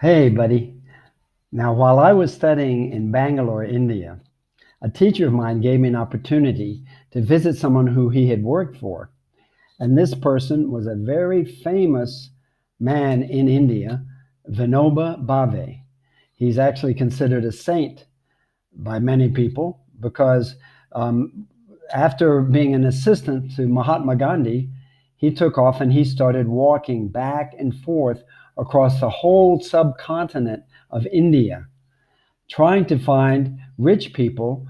Hey, buddy. Now, while I was studying in Bangalore, India, a teacher of mine gave me an opportunity to visit someone who he had worked for. And this person was a very famous man in India, Vinoba Bhave. He's actually considered a saint by many people because um, after being an assistant to Mahatma Gandhi, he took off and he started walking back and forth across the whole subcontinent of India, trying to find rich people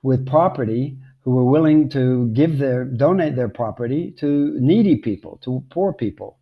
with property who were willing to donate their property to needy people, to poor people.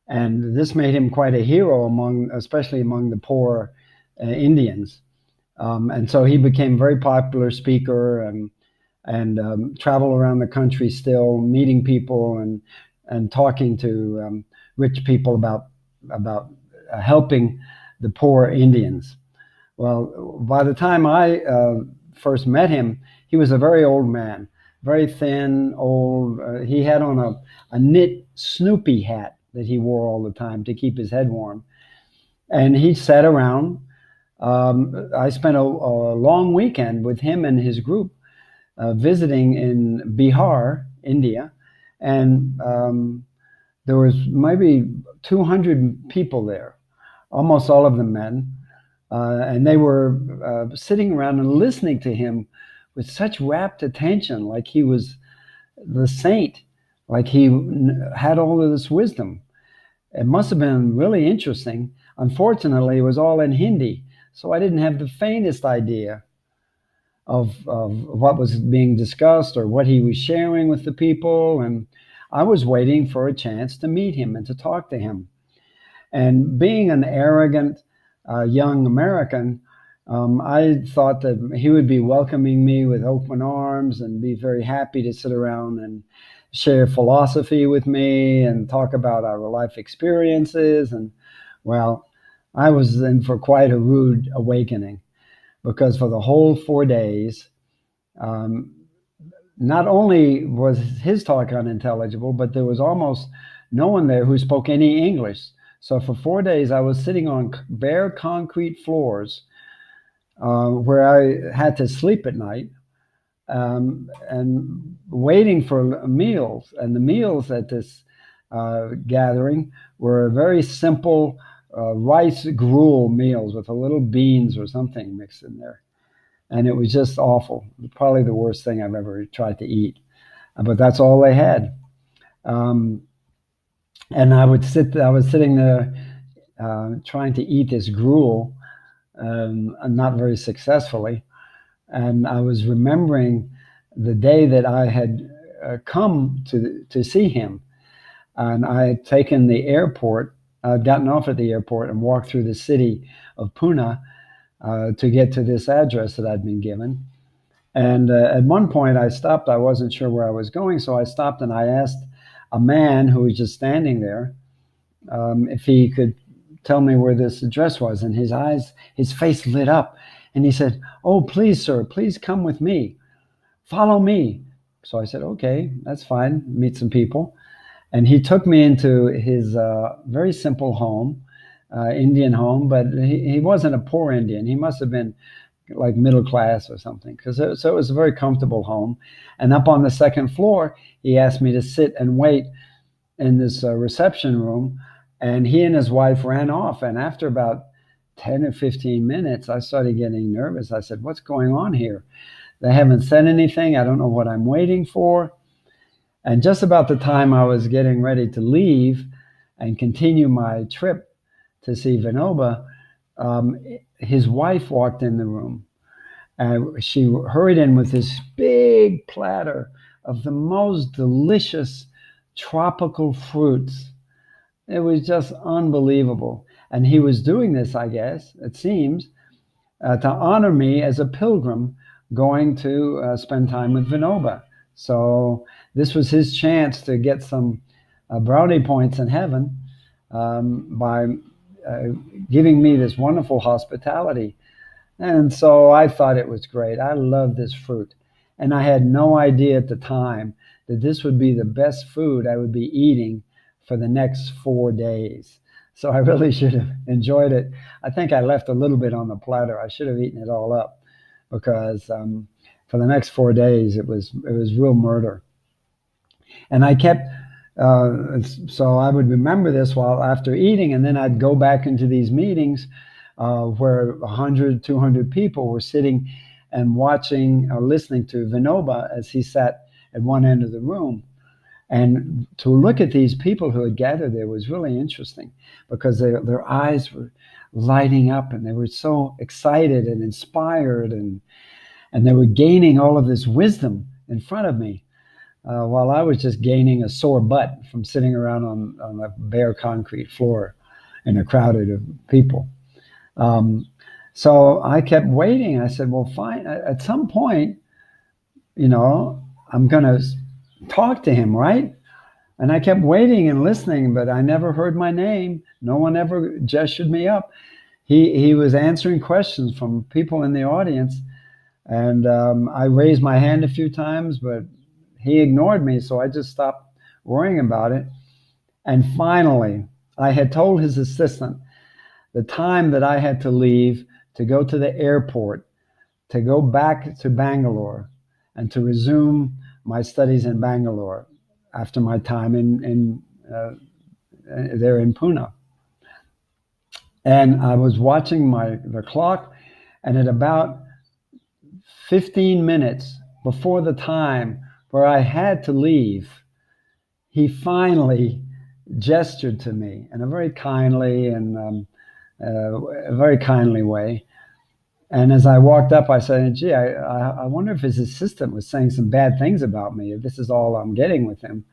And this made him quite a hero especially among the poor Indians. And so he became a very popular speaker and travel around the country still, meeting people and talking to rich people about helping the poor Indians. Well, by the time I first met him, he was a very old man, very thin, old. He had on a knit Snoopy hat that he wore all the time to keep his head warm. And he sat around. I spent a long weekend with him and his group visiting in Bihar, India, and there was maybe 200 people there, almost all of them men, and they were sitting around and listening to him with such rapt attention, like he was the saint, like he had all of this wisdom. It must have been really interesting. Unfortunately, it was all in Hindi, so I didn't have the faintest idea of what was being discussed or what he was sharing with the people. And I was waiting for a chance to meet him and to talk to him. And being an arrogant young American, I thought that he would be welcoming me with open arms and be very happy to sit around and share philosophy with me and talk about our life experiences. And well, I was in for quite a rude awakening because for the whole 4 days, um, not only was his talk unintelligible, but there was almost no one there who spoke any English. So for 4 days, I was sitting on bare concrete floors where I had to sleep at night and waiting for meals. And the meals at this gathering were very simple rice gruel meals with a little beans or something mixed in there. And it was just awful. Probably the worst thing I've ever tried to eat. But that's all they had. Um, and I was sitting there trying to eat this gruel, not very successfully. And I was remembering the day that I had come to see him. And I had taken the airport, gotten off at the airport and walked through the city of Pune to get to this address that I'd been given. And at one point I stopped. I wasn't sure where I was going. So I stopped and I asked a man who was just standing there if he could tell me where this address was. And his face lit up. And he said, "Oh, please, sir, please come with me. Follow me." So I said, "Okay, that's fine. Meet some people." And he took me into his very simple home, Indian home, but he wasn't a poor Indian. He must have been like middle class or something, so it was a very comfortable home. And up on the second floor, he asked me to sit and wait in this reception room. And he and his wife ran off. And after about 10 or 15 minutes, I started getting nervous. I said, "What's going on here? They haven't said anything. I don't know what I'm waiting for." And just about the time I was getting ready to leave and continue my trip to see Vinoba, um, his wife walked in the room. And she hurried in with this big platter of the most delicious tropical fruits. It was just unbelievable. And he was doing this, I guess, it seems, to honor me as a pilgrim going to spend time with Vinoba. So this was his chance to get some brownie points in heaven by uh, giving me this wonderful hospitality. And so I thought it was great. I love this fruit. And I had no idea at the time that this would be the best food I would be eating for the next 4 days. So I really should have enjoyed it. I think I left a little bit on the platter. I should have eaten it all up because for the next 4 days it was real murder. And I kept so I would remember this while after eating, and then I'd go back into these meetings where 100, 200 people were sitting and watching or listening to Vinoba as he sat at one end of the room. And to look at these people who had gathered there was really interesting because their eyes were lighting up and they were so excited and inspired, and they were gaining all of this wisdom in front of me while I was just gaining a sore butt from sitting around on a bare concrete floor in a crowd of people. Um, so I kept waiting. I said, well, fine. At some point, I'm going to talk to him, right? And I kept waiting and listening, but I never heard my name. No one ever gestured me up. He was answering questions from people in the audience, and I raised my hand a few times, but he ignored me, so I just stopped worrying about it. And finally, I had told his assistant the time that I had to leave to go to the airport, to go back to Bangalore, and to resume my studies in Bangalore after my time in there in Pune. And I was watching the clock, and at about 15 minutes before the time where I had to leave, he finally gestured to me in a very kindly and a very kindly way. And as I walked up, I said, gee, I wonder if his assistant was saying some bad things about me, if this is all I'm getting with him.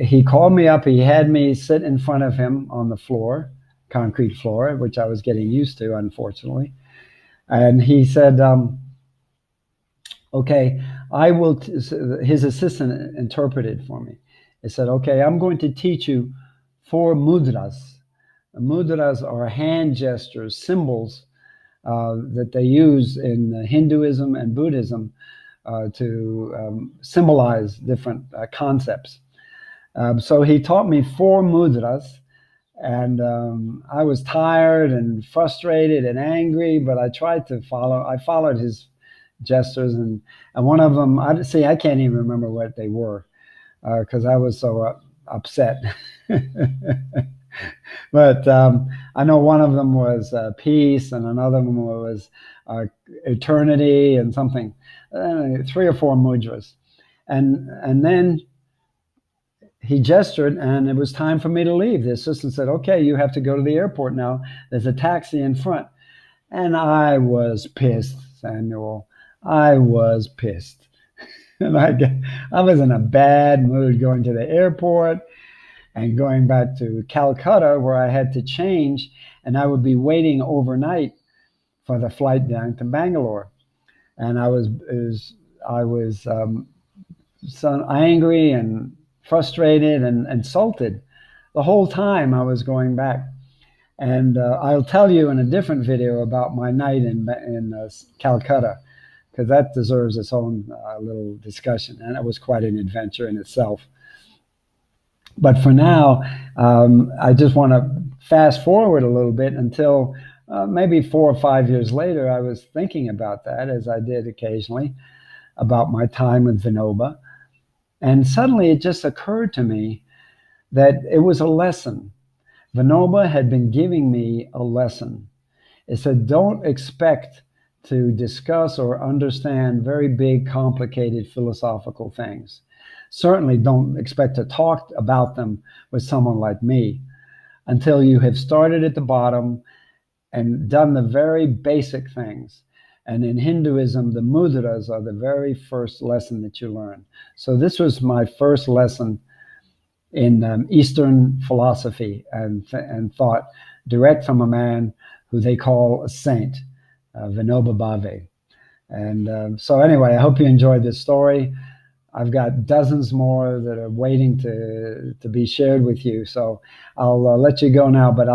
He called me up. He had me sit in front of him on the floor, concrete floor, which I was getting used to, unfortunately. And he said, okay, I will, his assistant interpreted for me. He said, okay, I'm going to teach you 4 mudras. Mudras are hand gestures, symbols that they use in Hinduism and Buddhism to symbolize different concepts. So he taught me 4 mudras, and I was tired and frustrated and angry, but I tried to follow. I followed his gestures, and one of them, I can't even remember what they were because I was so upset. But I know one of them was peace, and another one was eternity, and something, 3 or 4 mudras. And then he gestured, and it was time for me to leave. The assistant said, okay, you have to go to the airport now. There's a taxi in front. And I was pissed, Samuel. I was pissed. And I was in a bad mood going to the airport and going back to Calcutta, where I had to change, and I would be waiting overnight for the flight down to Bangalore. And I was so angry and frustrated and insulted the whole time I was going back. And I'll tell you in a different video about my night in Calcutta, because that deserves its own little discussion, and it was quite an adventure in itself. But for now, I just want to fast forward a little bit until maybe 4 or 5 years later. I was thinking about that, as I did occasionally, about my time with Vinoba. And suddenly it just occurred to me that it was a lesson. Vinoba had been giving me a lesson. It said, don't expect to discuss or understand very big, complicated philosophical things. Certainly don't expect to talk about them with someone like me until you have started at the bottom and done the very basic things. And in Hinduism, the mudras are the very first lesson that you learn. So this was my first lesson in Eastern philosophy and thought, direct from a man who they call a saint, Vinoba Bhave. And so anyway, I hope you enjoyed this story. I've got dozens more that are waiting to be shared with you. So I'll let you go now, but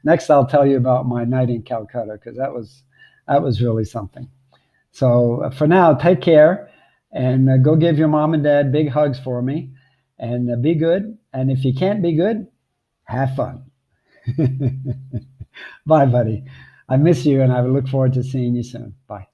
next I'll tell you about my night in Calcutta, because that was really something. So for now, take care, and go give your mom and dad big hugs for me, and be good. And if you can't be good, Have fun. Bye, buddy. I miss you, and I look forward to seeing you soon. Bye.